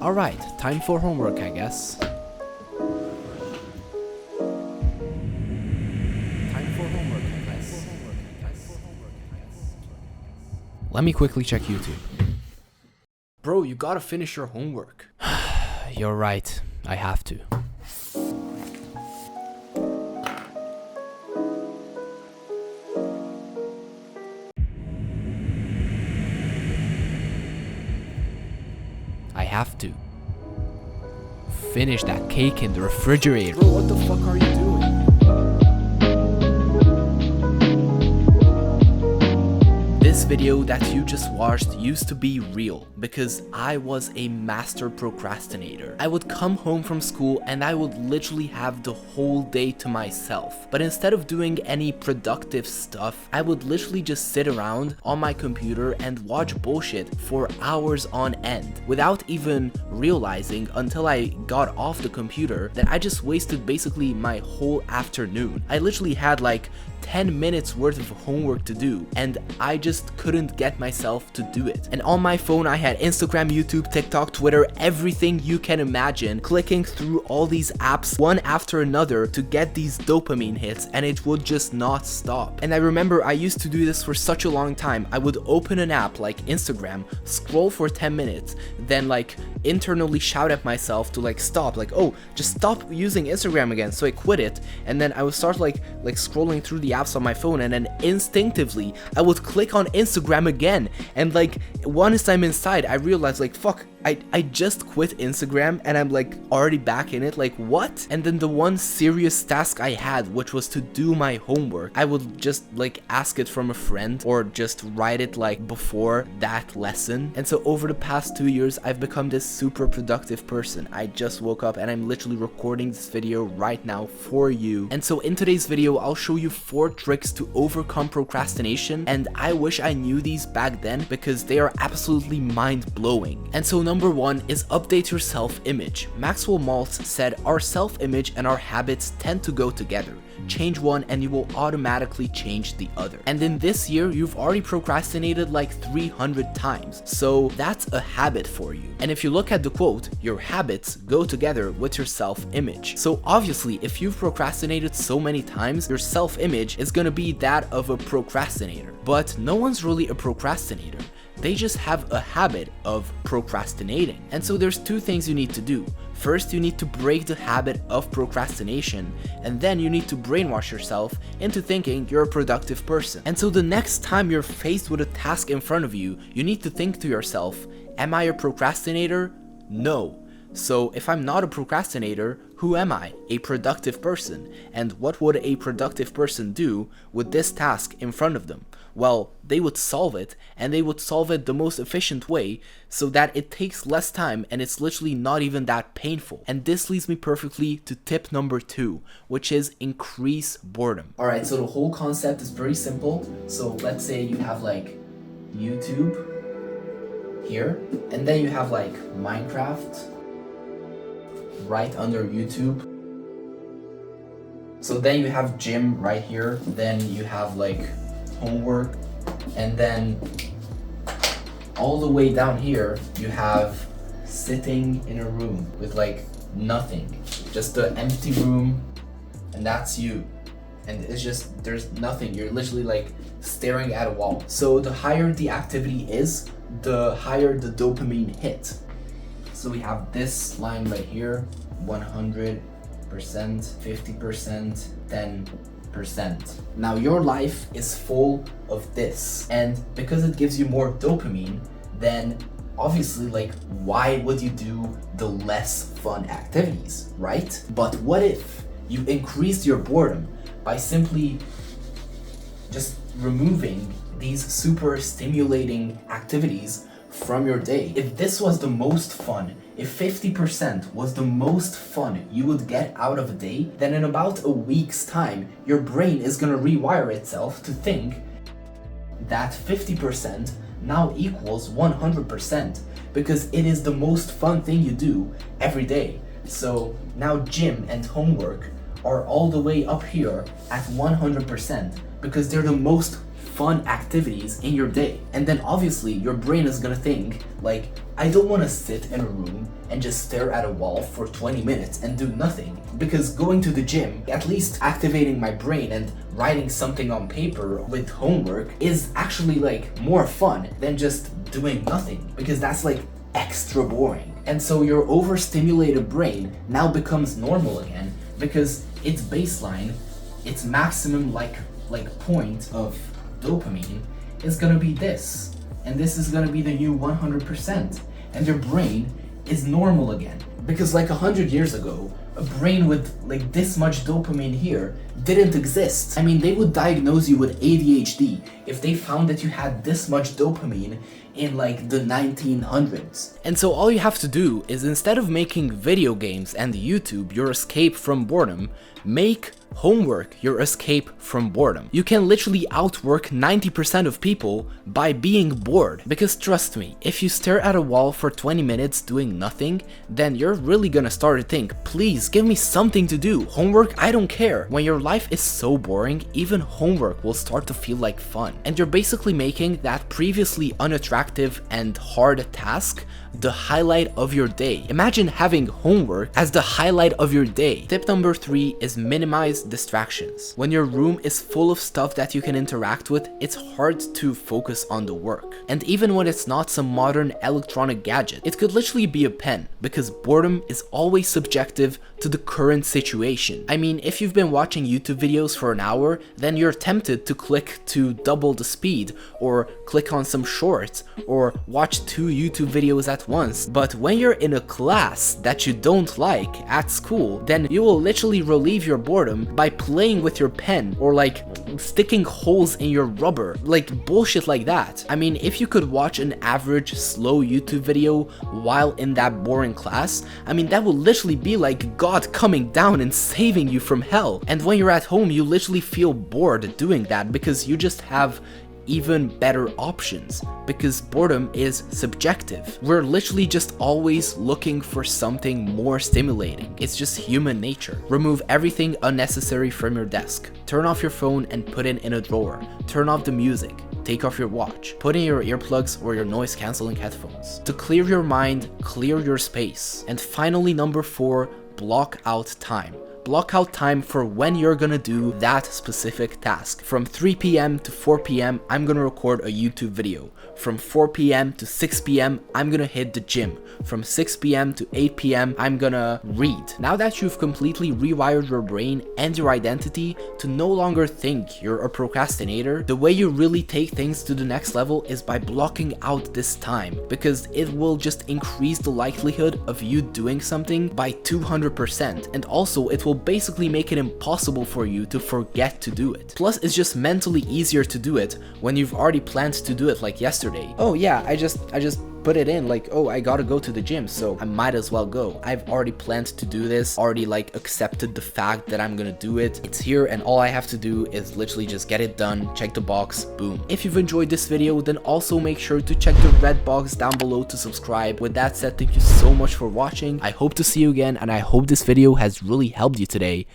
Alright, time for homework, I guess. Let me quickly check YouTube. Bro, you gotta finish your homework. You're right, I have to. I have to finish that cake in the refrigerator. Bro, what the fuck are you doing? This video that you just watched used to be real because I was a master procrastinator. I would come home from school and I would literally have the whole day to myself. But instead of doing any productive stuff, I would literally just sit around on my computer and watch bullshit for hours on end without even realizing until I got off the computer that I just wasted basically my whole afternoon. I literally had like 10 minutes worth of homework to do and I just couldn't get myself to do it. And on my phone I had Instagram, YouTube, TikTok, Twitter, everything you can imagine, clicking through all these apps one after another to get these dopamine hits, and it would just not stop. And I remember I used to do this for such a long time. I would open an app like Instagram, scroll for 10 minutes, then like internally shout at myself to like stop, like, oh, just stop using Instagram again. So I quit it, and then I would start like scrolling through the apps on my phone, and then instinctively I would click on Instagram again, and like once I'm inside I realized like fuck, I just quit Instagram and I'm like already back in it, like what? And then the one serious task I had, which was to do my homework, I would just like ask it from a friend or just write it like before that lesson. And so over the past 2 years I've become this super productive person. I just woke up and I'm literally recording this video right now for you. And so in today's video I'll show you 4 tricks to overcome procrastination, and I wish I knew these back then because they are absolutely mind-blowing. And so number 1 is update your self-image. Maxwell Maltz said our self-image and our habits tend to go together. Change one and you will automatically change the other. And in this year, you've already procrastinated like 300 times. So that's a habit for you. And if you look at the quote, your habits go together with your self-image. So obviously, if you've procrastinated so many times, your self-image is gonna be that of a procrastinator. But no one's really a procrastinator. They just have a habit of procrastinating. And so there's 2 things you need to do. First, you need to break the habit of procrastination, and then you need to brainwash yourself into thinking you're a productive person. And so the next time you're faced with a task in front of you, you need to think to yourself, am I a procrastinator? No. So if I'm not a procrastinator, who am I? A productive person. And what would a productive person do with this task in front of them? Well, they would solve it, and they would solve it the most efficient way so that it takes less time and it's literally not even that painful. And this leads me perfectly to tip number 2, which is increase boredom. Alright, so the whole concept is very simple. So let's say you have like YouTube here, and then you have like Minecraft right under YouTube. So then you have gym right here, then you have like homework, and then all the way down here you have sitting in a room with like nothing, just an empty room, and that's you. And it's just, there's nothing, you're literally like staring at a wall. So the higher the activity is, the higher the dopamine hit. So we have this line right here, 100%, 50%, 10%. Now your life is full of this, and because it gives you more dopamine, then obviously like why would you do the less fun activities, right? But what if you increased your boredom by simply just removing these super stimulating activities from your day? If this was the most fun, if 50% was the most fun you would get out of a day, then in about a week's time, your brain is gonna rewire itself to think that 50% now equals 100% because it is the most fun thing you do every day. So now gym and homework are all the way up here at 100% because they're the most fun activities in your day. And then obviously your brain is gonna think like, I don't want to sit in a room and just stare at a wall for 20 minutes and do nothing, because going to the gym, at least activating my brain and writing something on paper with homework, is actually like more fun than just doing nothing, because that's like extra boring. And so your overstimulated brain now becomes normal again, because its baseline, its maximum like point of dopamine is gonna be this. And this is gonna be the new 100%. And your brain is normal again. Because like 100 years ago, a brain with like this much dopamine here didn't exist. I mean, they would diagnose you with ADHD if they found that you had this much dopamine in like the 1900s. And so all you have to do is, instead of making video games and YouTube your escape from boredom, make homework your escape from boredom. You can literally outwork 90% of people by being bored. Because trust me, if you stare at a wall for 20 minutes doing nothing, then you're really gonna start to think, please give me something to do. Homework, I don't care. When your life is so boring, even homework will start to feel like fun. And you're basically making that previously unattractive and hard task the highlight of your day. Imagine having homework as the highlight of your day. Tip number 3 is minimize distractions. When your room is full of stuff that you can interact with, it's hard to focus on the work. And even when it's not some modern electronic gadget, it could literally be a pen, because boredom is always subjective to the current situation. I mean, if you've been watching YouTube videos for an hour, then you're tempted to click to double the speed, or click on some shorts, or watch 2 YouTube videos at once. But when you're in a class that you don't like at school, then you will literally relieve your boredom by playing with your pen, or like sticking holes in your rubber, like bullshit like that. I mean, if you could watch an average slow YouTube video while in that boring class, I mean, that would literally be like God coming down and saving you from hell. And when you're at home, you literally feel bored doing that, because you just have even better options, because boredom is subjective. We're literally just always looking for something more stimulating. It's just human nature. Remove everything unnecessary from your desk. Turn off your phone and put it in a drawer. Turn off the music. Take off your watch. Put in your earplugs or your noise cancelling headphones. To clear your mind, clear your space. And finally, number 4, block out time. Block out time for when you're gonna do that specific task. From 3 p.m. to 4 p.m. I'm gonna record a YouTube video. From 4 p.m. to 6 p.m. I'm gonna hit the gym. From 6 p.m. to 8 p.m. I'm gonna read. Now that you've completely rewired your brain and your identity to no longer think you're a procrastinator, the way you really take things to the next level is by blocking out this time, because it will just increase the likelihood of you doing something by 200%, and also it will basically make it impossible for you to forget to do it. Plus, it's just mentally easier to do it when you've already planned to do it, like yesterday. Oh yeah, I just put it in, like, oh, I gotta go to the gym, so I might as well go. I've already planned to do this, already like accepted the fact that I'm gonna do it. It's here, and all I have to do is literally just get it done, check the box, boom. If you've enjoyed this video, then also make sure to check the red box down below to subscribe. With that said, thank you so much for watching. I hope to see you again, and I hope this video has really helped you today.